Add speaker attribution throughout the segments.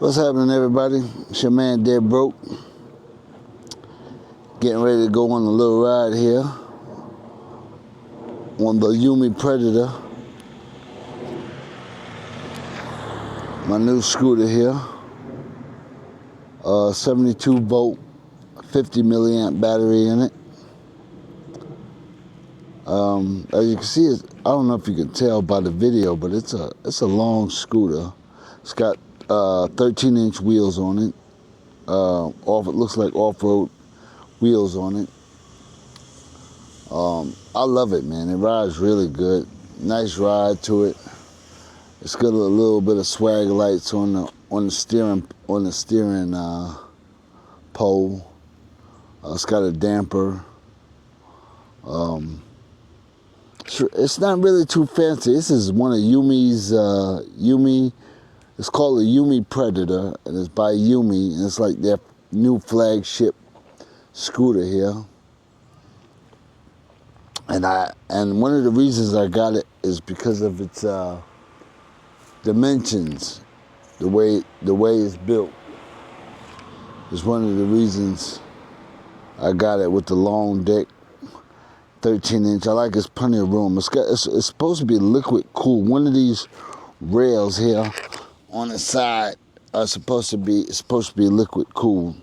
Speaker 1: What's happening, everybody? It's your man Dead Broke. Getting ready to go on a little ride here on the Yume Predator. My new scooter here. 72 volt, 50 milliamp battery in it. As you can see, I don't know if you can tell by the video, but it's a long scooter. It's got 13-inch wheels on it. It looks like off-road wheels on it. I love it, man. It rides really good. Nice ride to it. It's got a little bit of swag lights on the steering pole. It's got a damper. It's not really too fancy. This is one of Yume's Yume. It's called the Yume Predator, and it's by Yume, and it's like their new flagship scooter here. And one of the reasons I got it is because of its dimensions, the way it's built. Is one of the reasons I got it with the long deck, 13-inch. I like it's plenty of room. It's supposed to be liquid cool. One of these rails here on the side are supposed to be liquid cool.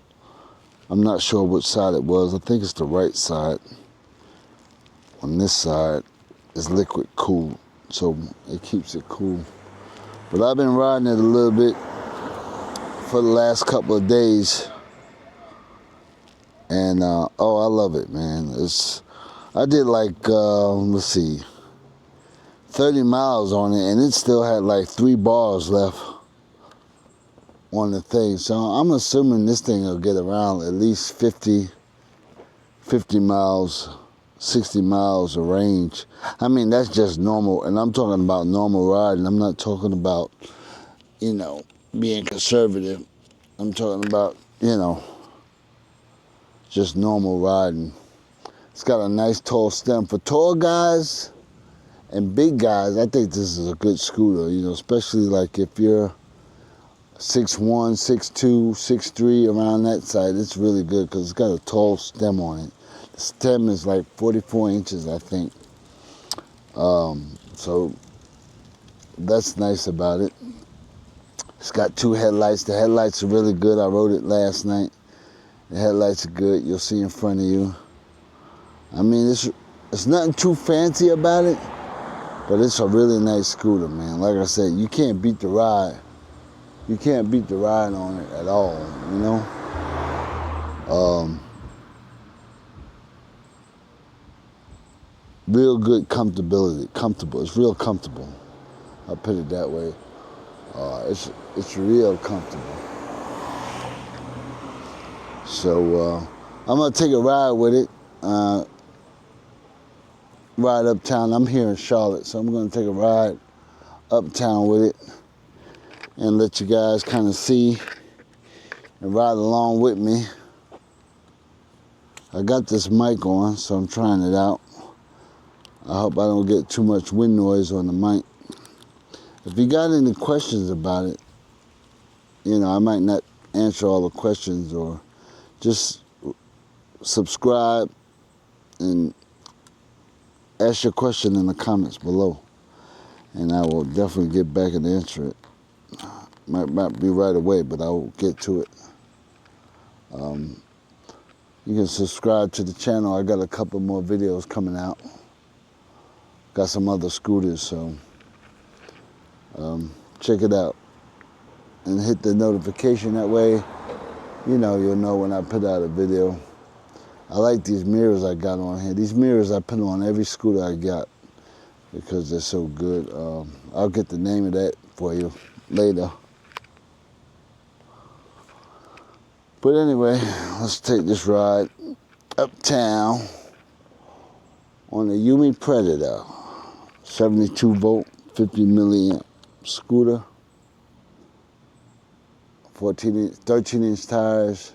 Speaker 1: I'm not sure which side it was. I think it's the right side. On this side is liquid cool, so it keeps it cool. But I've been riding it a little bit for the last couple of days, and I love it, man. I did like 30 miles on it, and it still had like 3 bars left on the thing. So I'm assuming this thing will get around at least 50 miles. 60 miles of range. I mean, that's just normal, and I'm talking about normal riding. I'm not talking about, being conservative. I'm talking about, just normal riding. It's got a nice tall stem. For tall guys and big guys, I think this is a good scooter, especially like if you're 6'1", 6'2", 6'3", around that side. It's really good because it's got a tall stem on it. The stem is like 44 inches, I think. So that's nice about it. It's got 2 headlights. The headlights are really good. I rode it last night. The headlights are good. You'll see in front of you. I mean, it's nothing too fancy about it, but it's a really nice scooter, man. Like I said, you can't beat the ride. You can't beat the ride on it at all, Real good comfortability. Comfortable. It's real comfortable. I'll put it that way. It's real comfortable. So I'm gonna take a ride with it. Ride uptown. I'm here in Charlotte, so I'm gonna take a ride uptown with it and let you guys kind of see and ride along with me. I got this mic on, so I'm trying it out. I hope I don't get too much wind noise on the mic. If you got any questions about it, I might not answer all the questions, or just subscribe and ask your question in the comments below, and I will definitely get back and answer it. Might not be right away, but I will get to it. You can subscribe to the channel. I got a couple more videos coming out. Got some other scooters, so check it out. And hit the notification. That way, you'll know when I put out a video. I like these mirrors I got on here. These mirrors I put on every scooter I got because they're so good. I'll get the name of that for you later. But anyway, let's take this ride uptown on the Yume Predator. 72 volt, 50 milliamp scooter. 13-inch tires.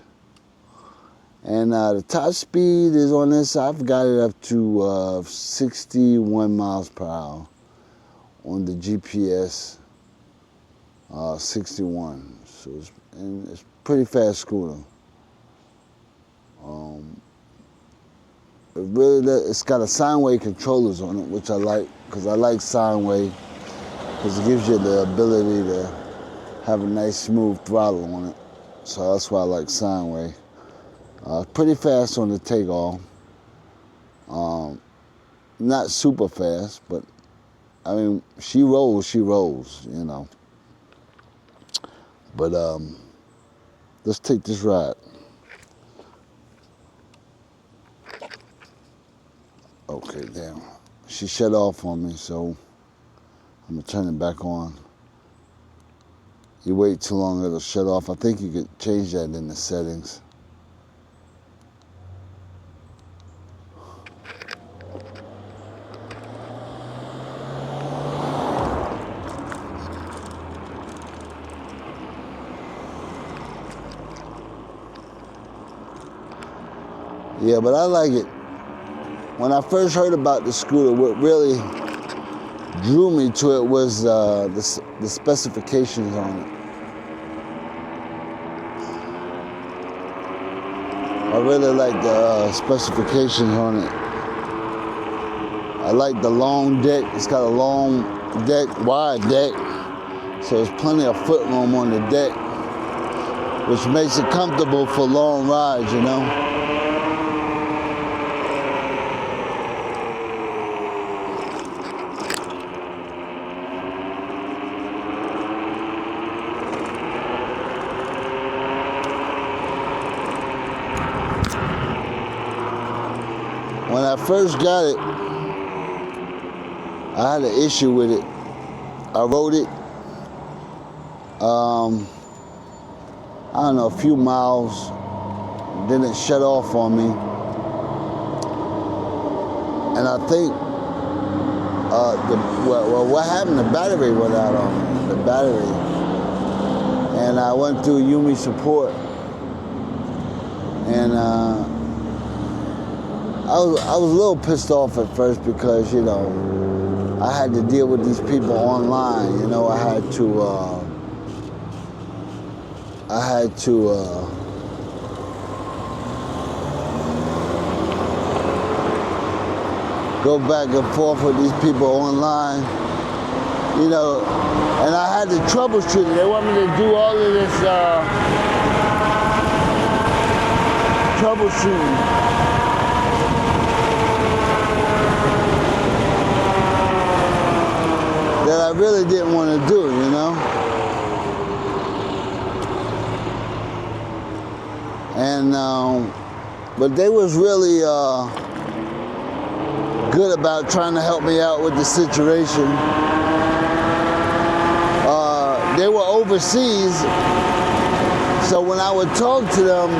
Speaker 1: And the top speed is on this. I've got it up to 61 miles per hour on the GPS. 61. So it's pretty fast scooter. It's got a sine wave controllers on it, which I like, because I like sine wave, because it gives you the ability to have a nice smooth throttle on it. So that's why I like sine wave. Pretty fast on the takeoff. Not super fast, but I mean, she rolls, you know. But let's take this ride. Okay, damn. She shut off on me, so I'm gonna turn it back on. You wait too long, it'll shut off. I think you could change that in the settings. Yeah, but I like it. When I first heard about the scooter, what really drew me to it was the specifications on it. I really like the specifications on it. I like the long deck. It's got a long deck, wide deck, so there's plenty of foot room on the deck, which makes it comfortable for long rides, you know. When I first got it, I had an issue with it. I rode it, I don't know, a few miles, then it shut off on me. And I think, what happened, the battery went out on me, the battery. And I went through yume support, and I was a little pissed off at first because, you know, I had to deal with these people online. You know, I had to go back and forth with these people online, you know, and I had to troubleshoot it. They want me to do all of this troubleshooting. That I really didn't want to do, you know? And, but they was really good about trying to help me out with the situation. They were overseas, so when I would talk to them,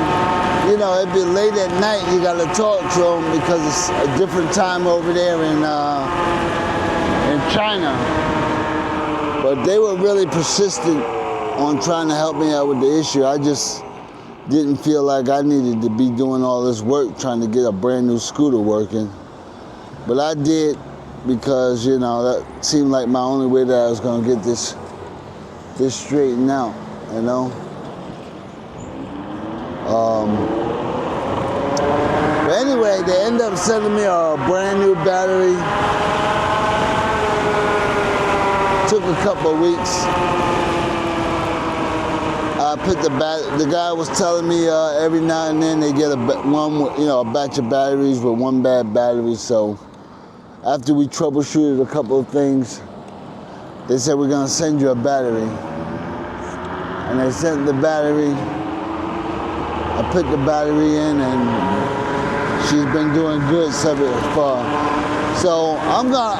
Speaker 1: you know, it'd be late at night, you gotta talk to them because it's a different time over there in China. But they were really persistent on trying to help me out with the issue. I just didn't feel like I needed to be doing all this work trying to get a brand new scooter working. But I did because, you know, that seemed like my only way that I was gonna get this straightened out, you know? But anyway, they ended up sending me a brand new battery. Took a couple of weeks. I put the guy was telling me every now and then they get a batch of batteries with one bad battery. So after we troubleshooted a couple of things, they said, we're gonna send you a battery. And they sent the battery. I put the battery in and she's been doing good so far. So I'm gonna,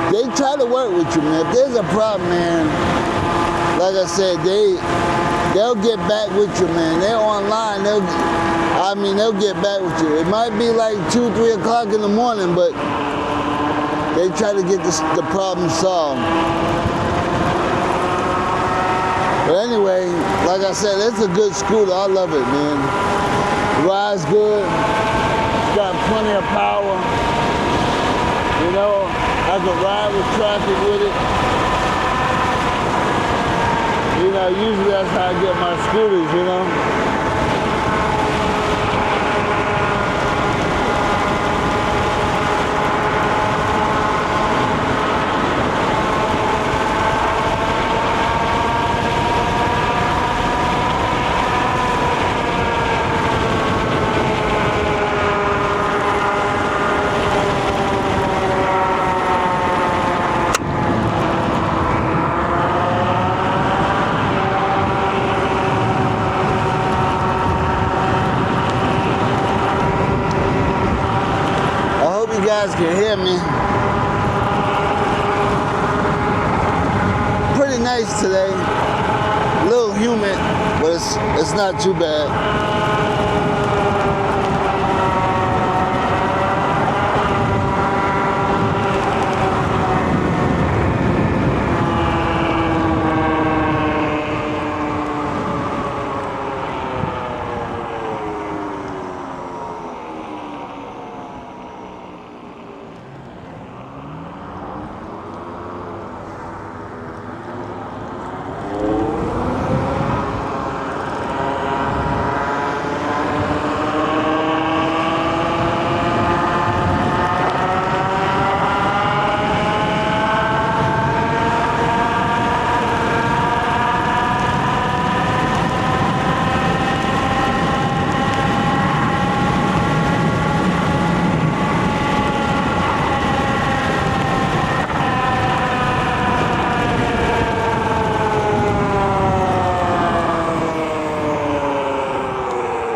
Speaker 1: they try to work with you, man. If there's a problem, man, like I said, they'll get back with you, man. They're online, they'll get back with you. It might be like 2, 3 o'clock in the morning, but they try to get the problem solved. But anyway, like I said, it's a good scooter. I love it, man. The ride's good. It's got plenty of power. You know, I could ride with traffic with it. usually that's how I get my scooters, you know. You guys can hear me. Pretty nice today. A little humid, but it's not too bad.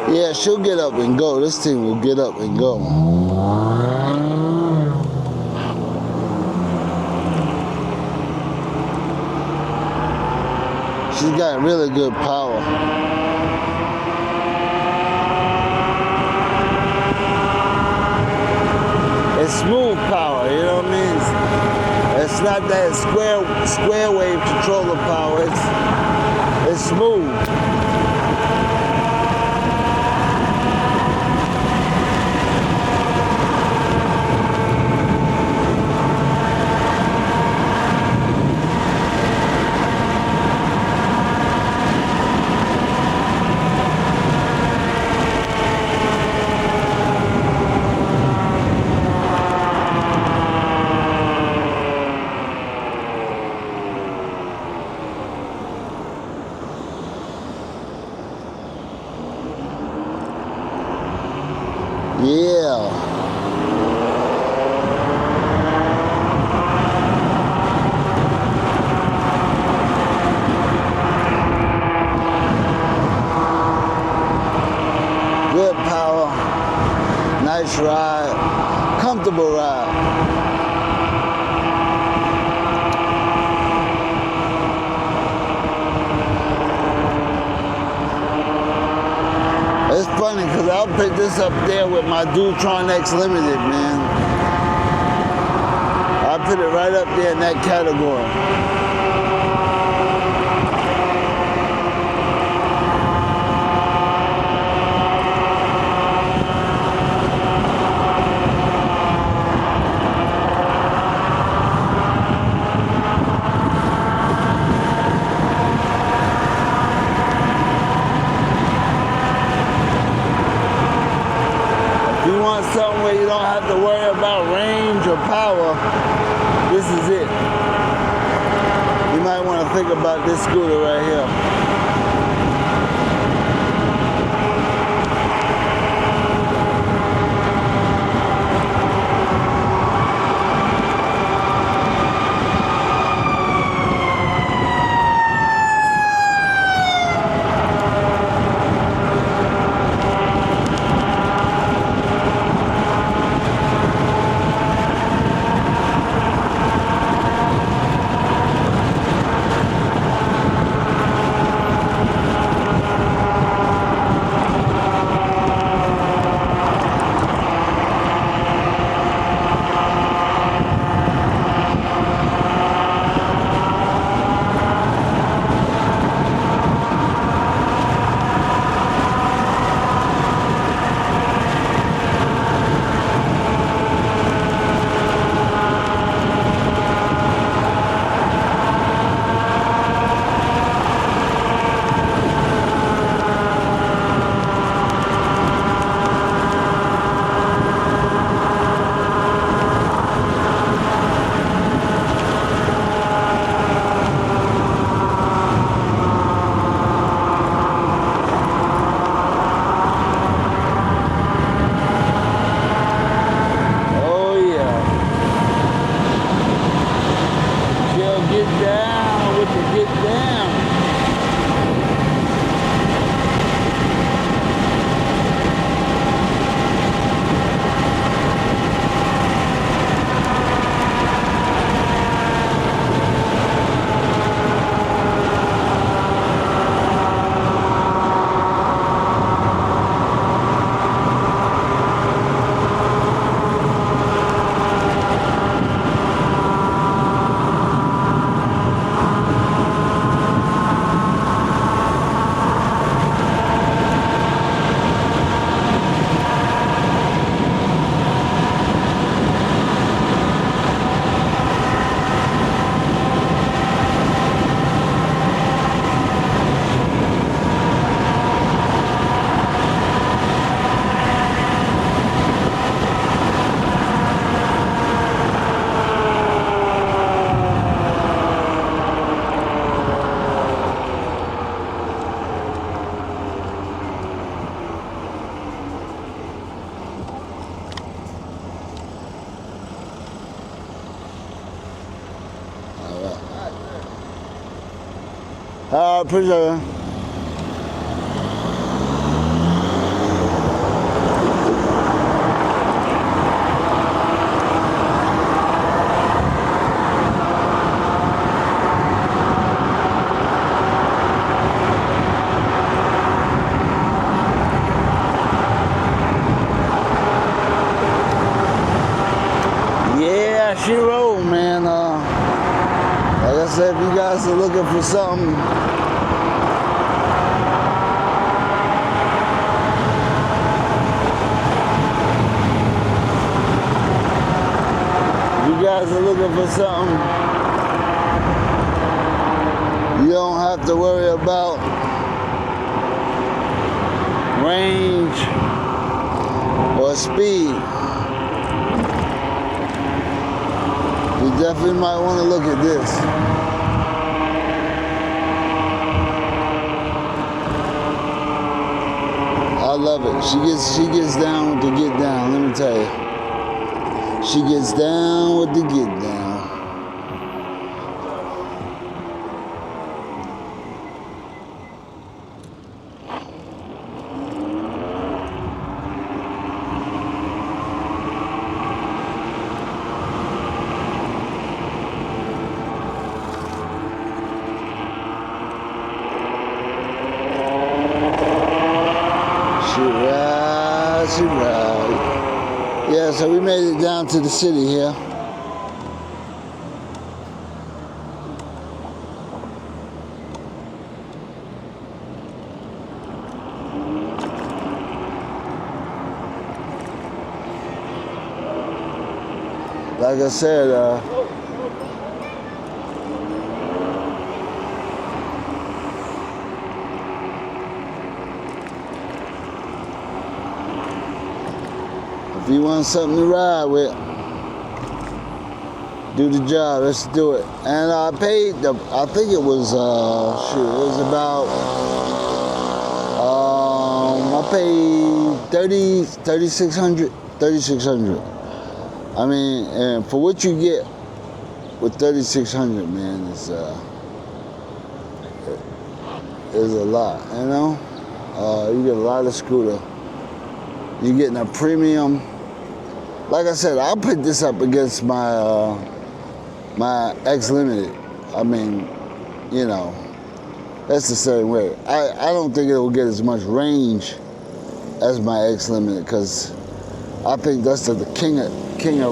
Speaker 1: Yeah, she'll get up and go. This thing will get up and go. She's got really good power. It's smooth power, you know what I mean? It's not that square wave controller power. It's smooth. Yeah. Good power, nice ride, comfortable ride. It's funny because I'll pick this up there with my Dutron X Limited, man. I'll put it right up there in that category. Something where you don't have to worry about range or power, this is it. You might want to think about this scooter right here. Appreciate it. Yeah, she rolled, man. Like I said, if you guys are looking for something, you don't have to worry about range or speed. You definitely might want to look at this. I love it. She gets down with the get down, let me tell you. She gets down with the get down. She ride. Yeah, so we made it down to the city here. Like I said, if you want something to ride with, do the job, let's do it. And I paid, I think it was, it was about, I paid $3,600. I mean, and for what you get with $3,600, man, is a lot, you know? You get a lot of scooter. You're getting a premium. Like I said, I'll put this up against my my X Limited. I mean, you know, that's the same way. I don't think it will get as much range as my X Limited, because I think that's the king of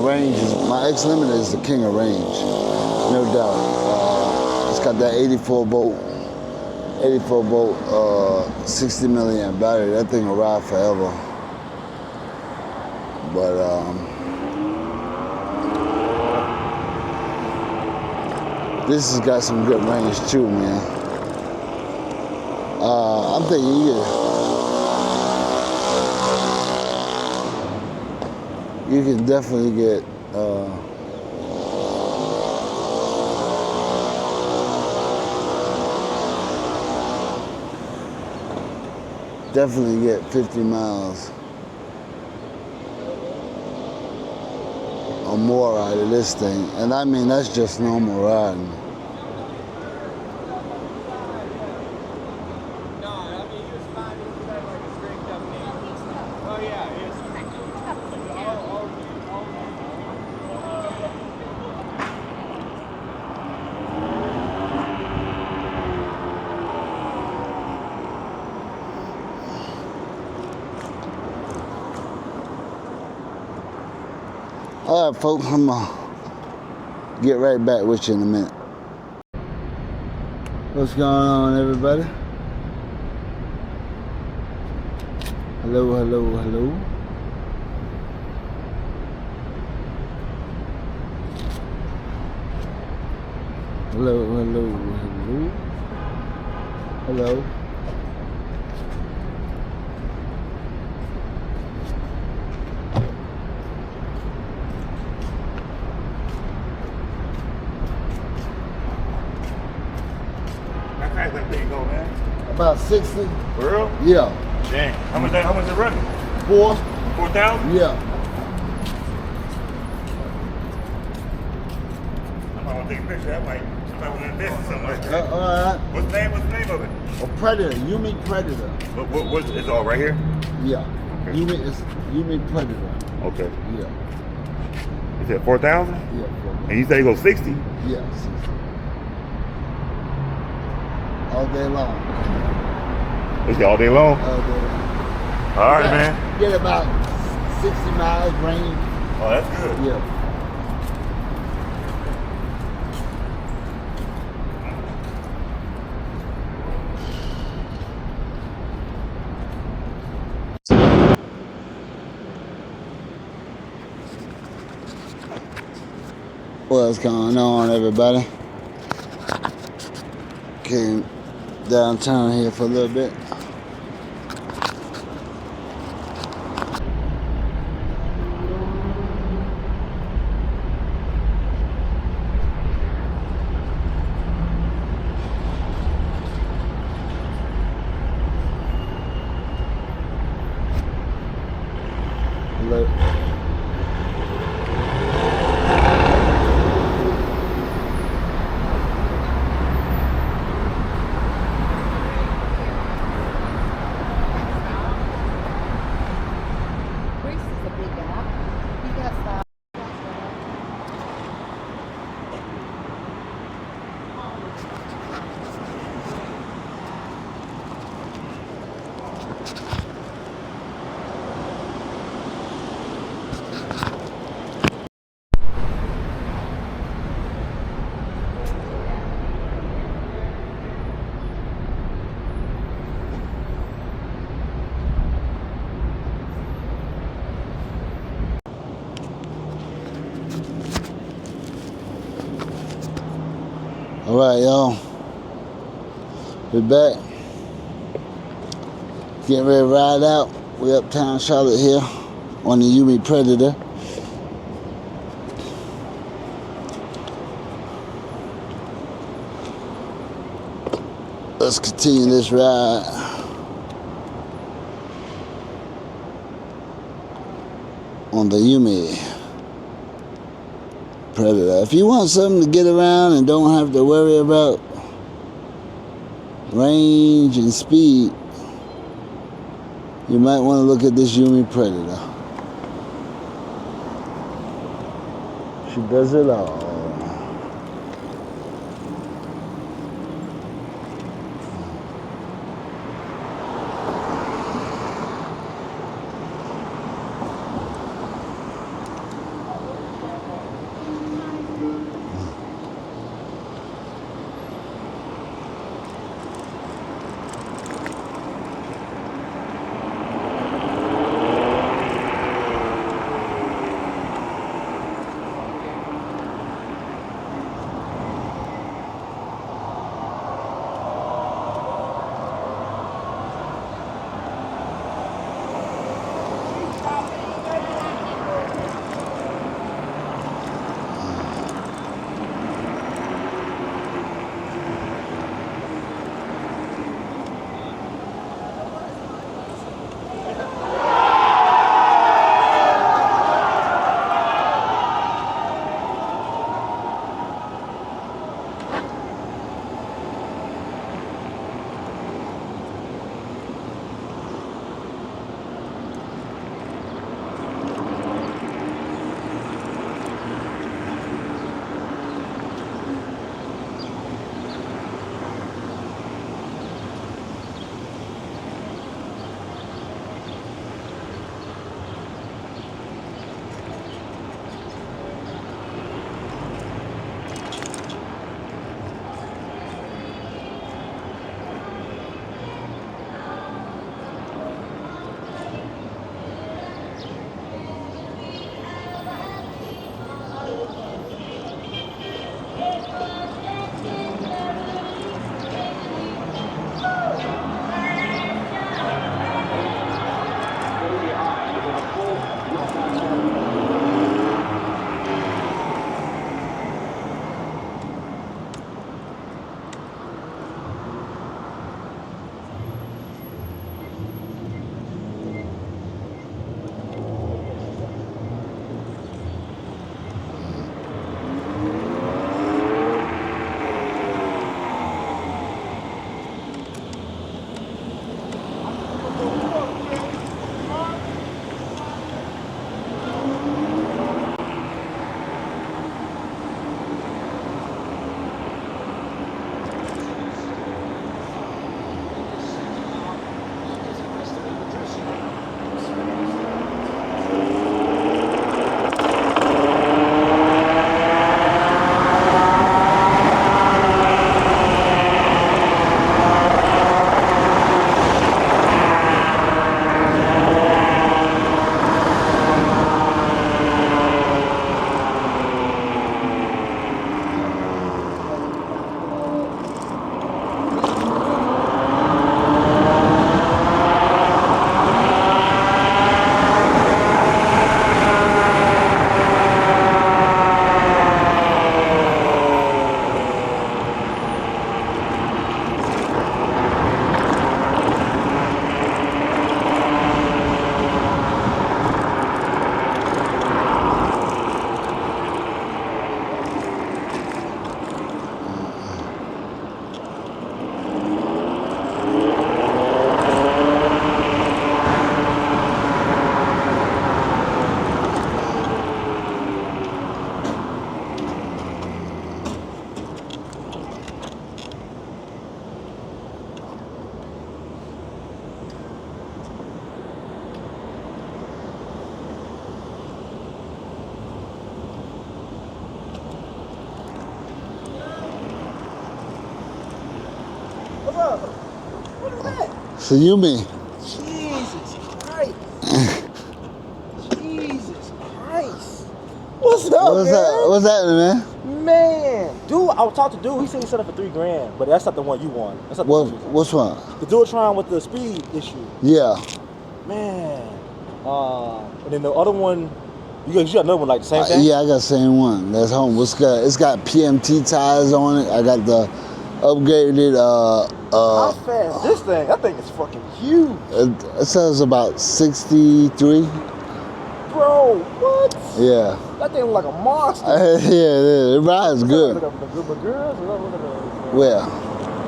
Speaker 1: range. My X Limited is the king of range, no doubt. It's got that 84 volt, 60 milliamp battery. That thing will ride forever. But this has got some good range too, man. I'm thinking you can definitely get definitely get 50 miles or more out of this thing. And I mean, that's just normal riding. All right, folks, I'm gonna get right back with you in a minute. What's going on, everybody? Hello, hello, hello. Hello, hello, hello. Hello.
Speaker 2: That thing go, man?
Speaker 1: About 60.
Speaker 2: For real?
Speaker 1: Yeah.
Speaker 2: Dang. How much it running? 4,000?
Speaker 1: Yeah.
Speaker 2: I'm gonna take a picture. That might thought we were investing something like that.
Speaker 1: Alright.
Speaker 2: What's the name of it?
Speaker 1: A predator, yume predator.
Speaker 2: What's it's all right here?
Speaker 1: Yeah.
Speaker 2: Okay.
Speaker 1: Yume predator.
Speaker 2: Okay.
Speaker 1: Yeah.
Speaker 2: You said 4,000?
Speaker 1: Yeah.
Speaker 2: And you say you go 60?
Speaker 1: Yeah. 60. All day long.
Speaker 2: Is it all day long?
Speaker 1: All day long.
Speaker 2: All right, man.
Speaker 1: Get about 60 miles range.
Speaker 2: Oh, that's good.
Speaker 1: Yeah. What's going on, everybody? Came downtown here for a little bit. Look. All right, y'all. We're back. Getting ready to ride out. We uptown Charlotte here on the Yume Predator. Let's continue this ride. On the Yume Predator. If you want something to get around and don't have to worry about range and speed, you might want to look at this Yume Predator. She does it all.
Speaker 3: up? What is that?
Speaker 1: So yume.
Speaker 3: Jesus Christ. Jesus Christ. What's up,
Speaker 1: What's
Speaker 3: man?
Speaker 1: that? What's happening, man?
Speaker 3: Man, dude, I was talking to dude. He said he set up for $3,000, but that's not the one you want. That's not the one you want.
Speaker 1: What's one?
Speaker 3: The Dualtron with the speed issue.
Speaker 1: Yeah.
Speaker 3: Man. And then the other one, you got another one like the same thing?
Speaker 1: Yeah, I got the same one. That's home. It's got PMT tires on it. I got the upgraded.
Speaker 3: How fast this thing? That thing is fucking huge.
Speaker 1: It says about 63.
Speaker 3: Bro, what?
Speaker 1: Yeah.
Speaker 3: That thing look like a monster.
Speaker 1: Yeah, it rides good. Where?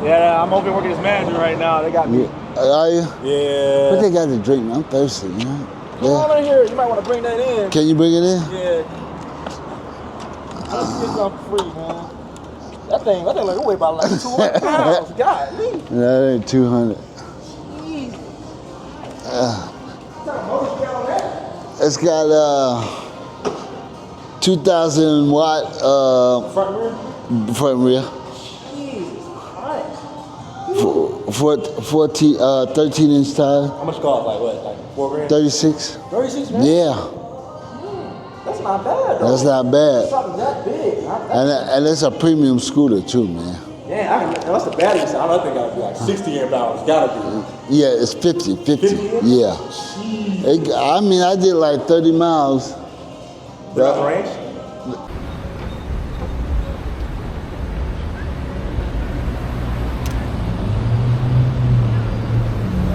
Speaker 2: Yeah, I'm over here working as manager right now. They got me.
Speaker 1: Are you?
Speaker 2: Yeah.
Speaker 1: What they got to drink, man? I'm thirsty, you know?
Speaker 3: Come on in here. You might want to bring that in.
Speaker 1: Can you bring it in?
Speaker 3: Yeah. Let's get something free, man. That thing like it weigh about like 200 pounds. God, leave.
Speaker 1: That ain't 200.
Speaker 3: Jeez. What kind of motor you got on that?
Speaker 1: It's got 2,000 watt
Speaker 3: Front rear?
Speaker 1: front rear.
Speaker 3: Jesus Christ.
Speaker 1: 13-inch tire.
Speaker 3: How much cost? Like what? Like $4,000?
Speaker 1: 36.
Speaker 3: 36, man?
Speaker 1: Yeah.
Speaker 3: That's not bad, though.
Speaker 1: That's not bad.
Speaker 3: Something that big.
Speaker 1: And it's a premium scooter too, man.
Speaker 3: Yeah, that's the battery side. I don't think gotta be like 60 amp hours. Gotta be.
Speaker 1: Yeah, it's 50.
Speaker 3: 50?
Speaker 1: Yeah. I mean, I did like 30 miles.
Speaker 3: Without the range?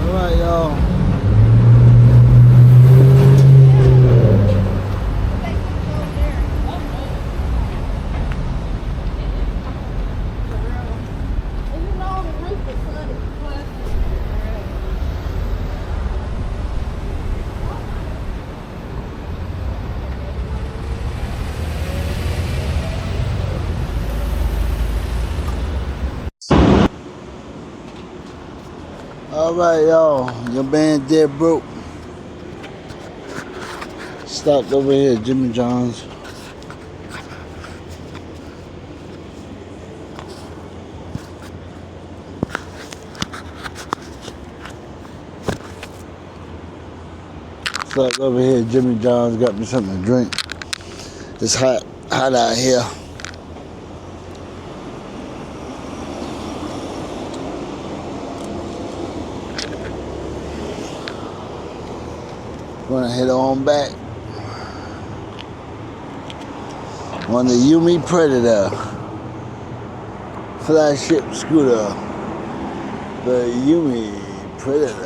Speaker 1: All right, y'all. All right, y'all. Your man dead broke. Stopped over here at Jimmy John's. Stopped over here at Jimmy John's. Got me something to drink. It's hot out here. Gonna head on back on the Yume Predator flagship scooter. The Yume Predator.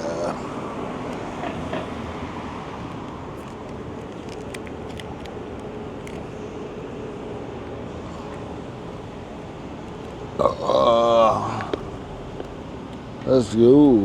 Speaker 1: Let's go.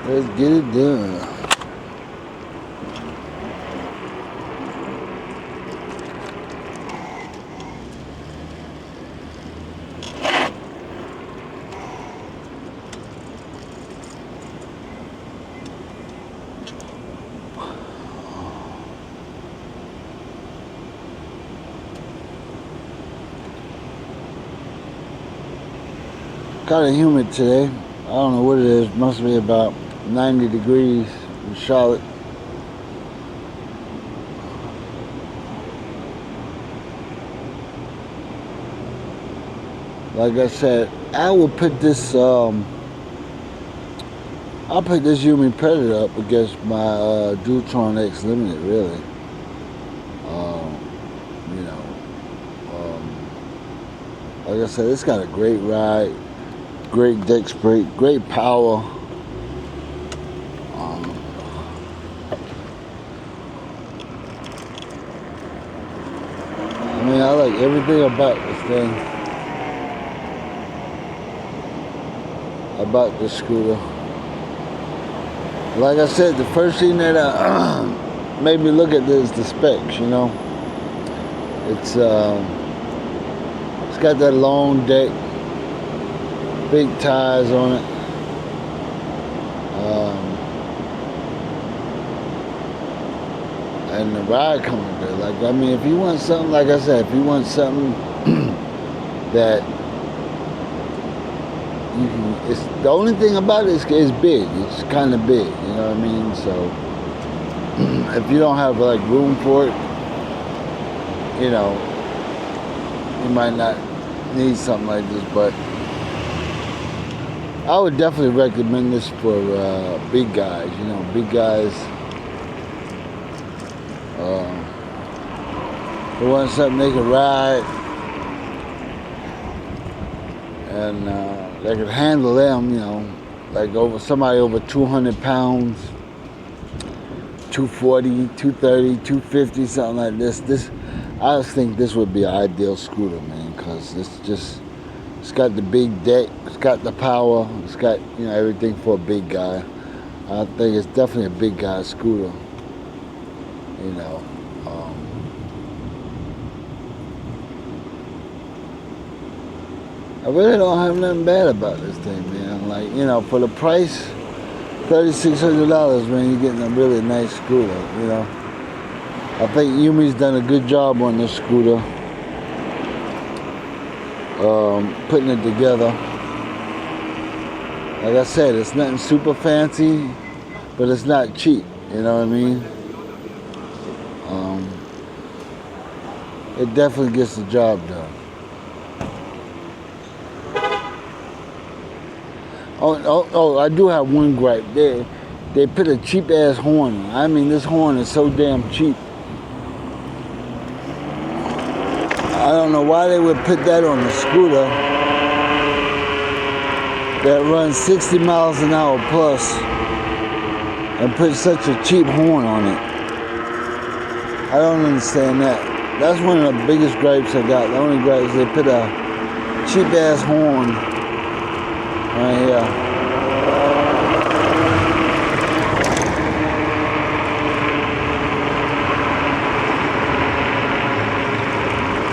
Speaker 1: Let's get it done. Kind of humid today. I don't know what it is. Must be about 90 degrees in Charlotte. Like I said, I will put this I'll put this Yume Predator up against my Dualtron X Limited, really. You know, like I said, it's got a great ride, great deck brake, great power. I mean, I like everything about this thing, about this scooter. Like I said, the first thing that made me look at this is the specs. You know, it's got that long deck, big tires on it. And the ride coming good. Like, I mean, if you want something, like I said, if you want something that you can, it's the only thing about it is big. It's kind of big, you know what I mean? So if you don't have like room for it, you know, you might not need something like this. But I would definitely recommend this for big guys. You know, big guys. They want something they can ride and they can handle them, you know, like somebody over 200 pounds, 240, 230, 250, something like this. I just think this would be an ideal scooter, man, because it's got the big deck, it's got the power, it's got, you know, everything for a big guy. I think it's definitely a big guy scooter, you know. I really don't have nothing bad about this thing, man. Like, you know, for the price, $3,600, man, you're getting a really nice scooter, you know. I think Yume's done a good job on this scooter, putting it together. Like I said, it's nothing super fancy, but it's not cheap, you know what I mean? It definitely gets the job done. Oh, I do have one gripe. They put a cheap ass horn on. I mean, this horn is so damn cheap. I don't know why they would put that on a scooter that runs 60 miles an hour plus and put such a cheap horn on it. I don't understand that. That's one of the biggest gripes I got. The only gripe is they put a cheap ass horn right here.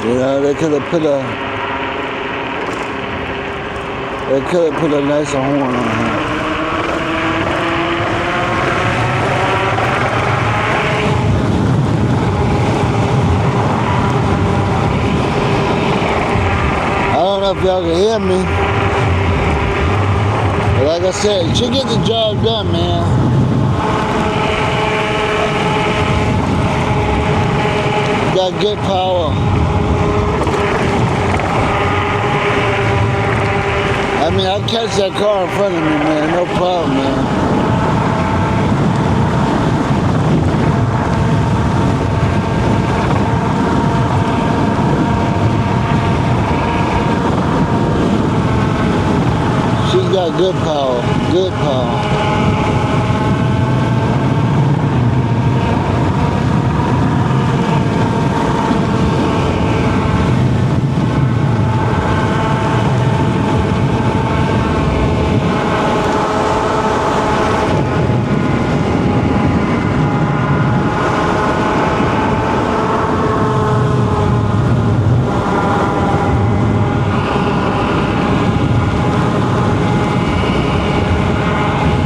Speaker 1: You know, they could have put a nicer horn on here. I don't know if y'all can hear me. But like I said, it should get the job done, man. Got good power. I mean, I'll catch that car in front of me, man. No problem, man. She's got good power. Good power.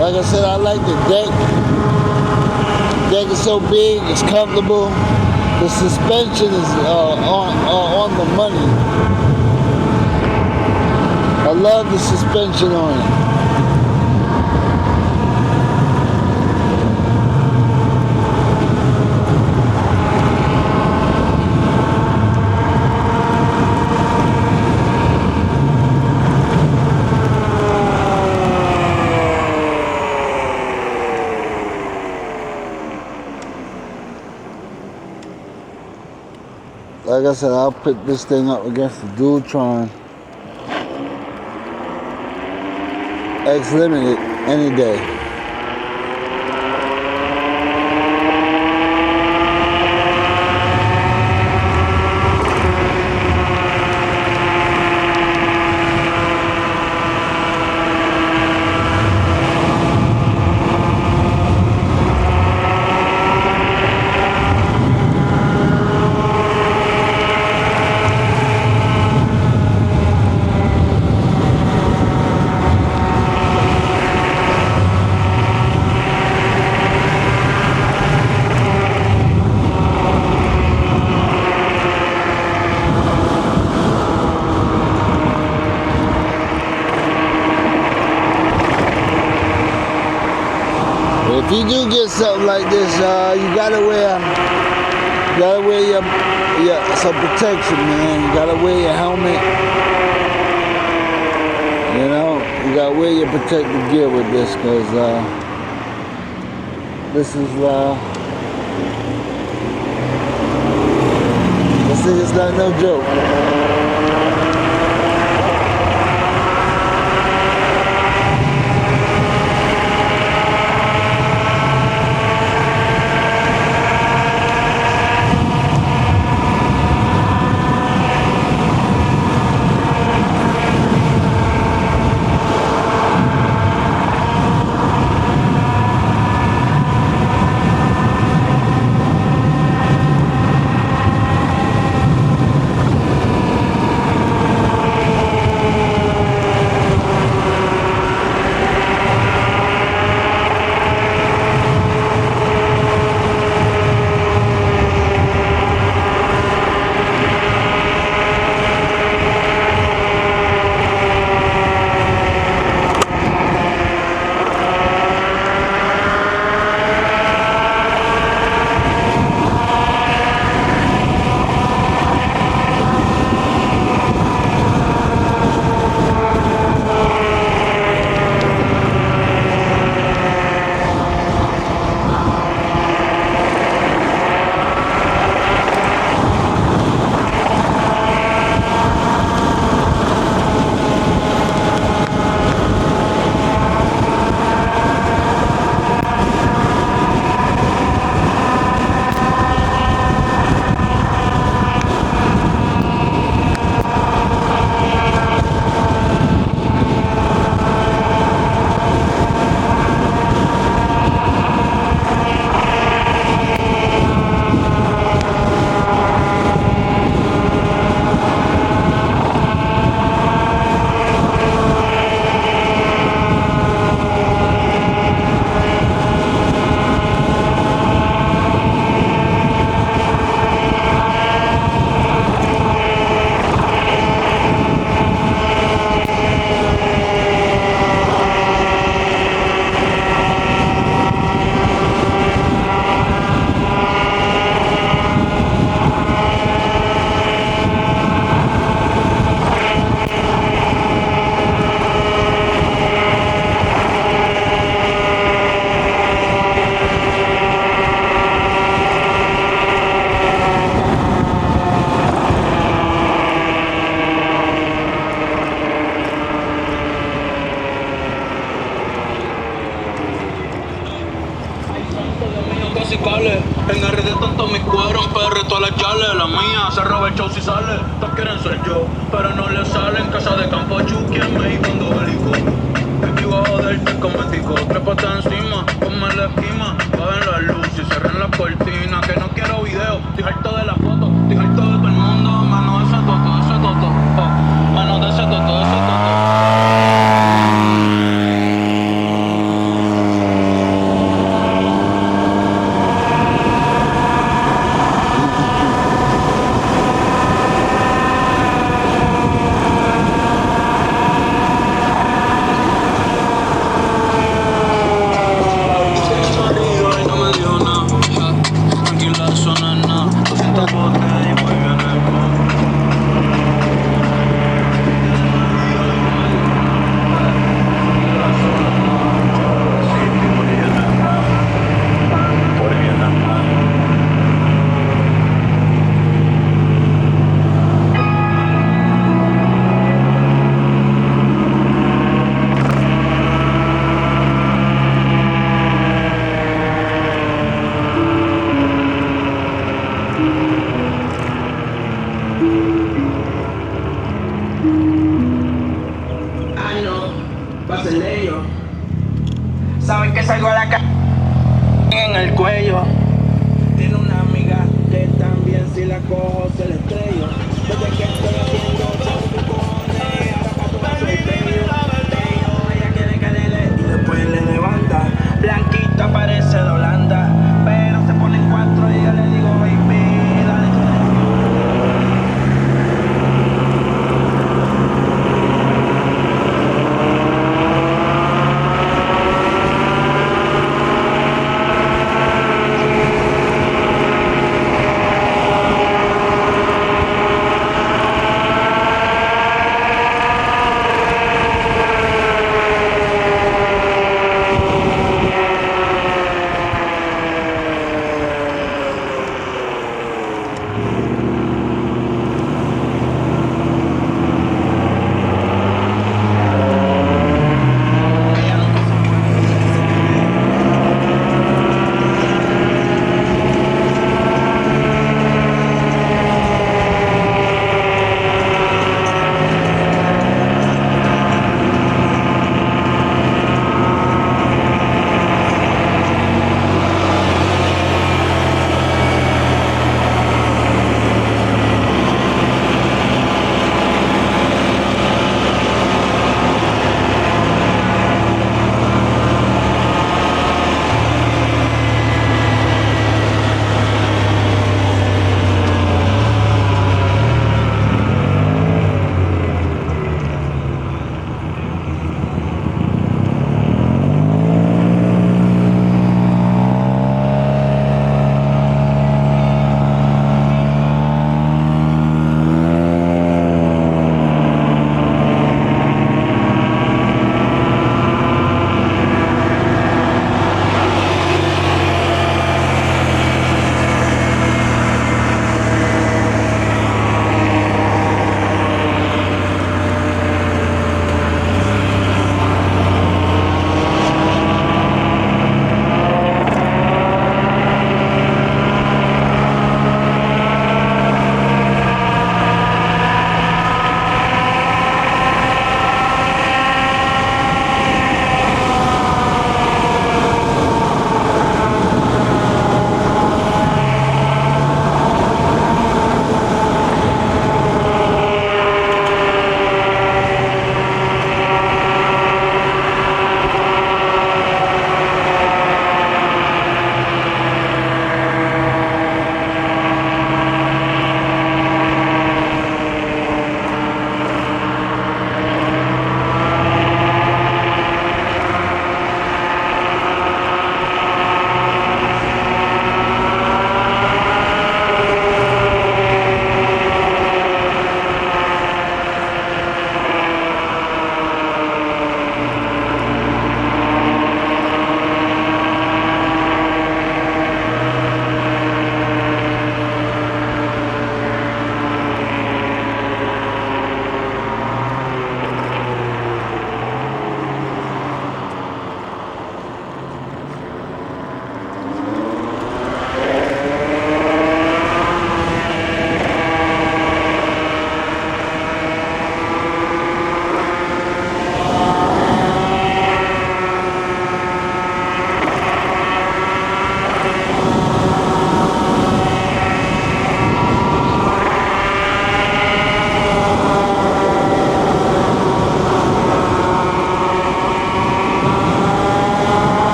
Speaker 1: Like I said, I like the deck. The deck is so big, it's comfortable. The suspension is on the money. I love the suspension on it. Like I said, I'll put this thing up against the Dualtron X Limited any day. if you do get something like this, you gotta wear your some protection, man. You gotta wear your helmet. You know, you gotta wear your protective gear with this, cause this thing is not no joke.
Speaker 4: En RD tanto mis cueros, en PR todas las yales. La mía se roba el show si sale. Todos quieren ser yo, pero no le salen. Casa de campo Chuquien, me cuando bélico. Aquí voy a joderte como tico. Trépate encima, ponme la esquina. Bajen la luz y cierren la cortina. Que no quiero video, estoy harto de la foto. Estoy harto de todo el mundo, mano de ese toto. Oh, mano de ese toto.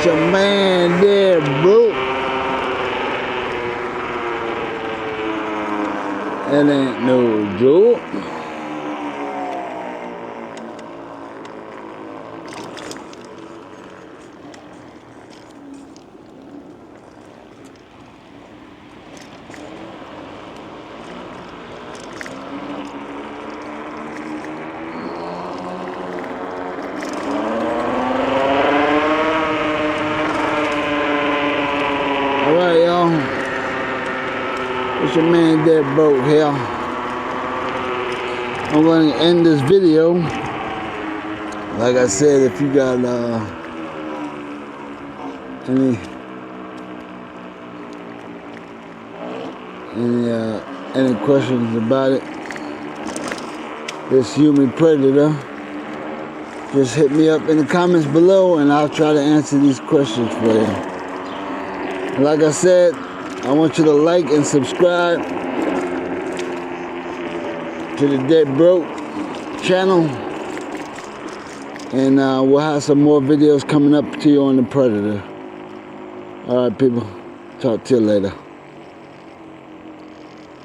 Speaker 1: your man there, bro. It ain't no joke. Alright, y'all. It's your man Dead Broke here. I'm going to end this video. Like I said, if you got any questions about it, this Yume Predator, just hit me up in the comments below and I'll try to answer these questions for you. And like I said, I want you to like and subscribe to the Dead Broke channel, and we'll have some more videos coming up to you on the Predator. Alright people, talk to you later.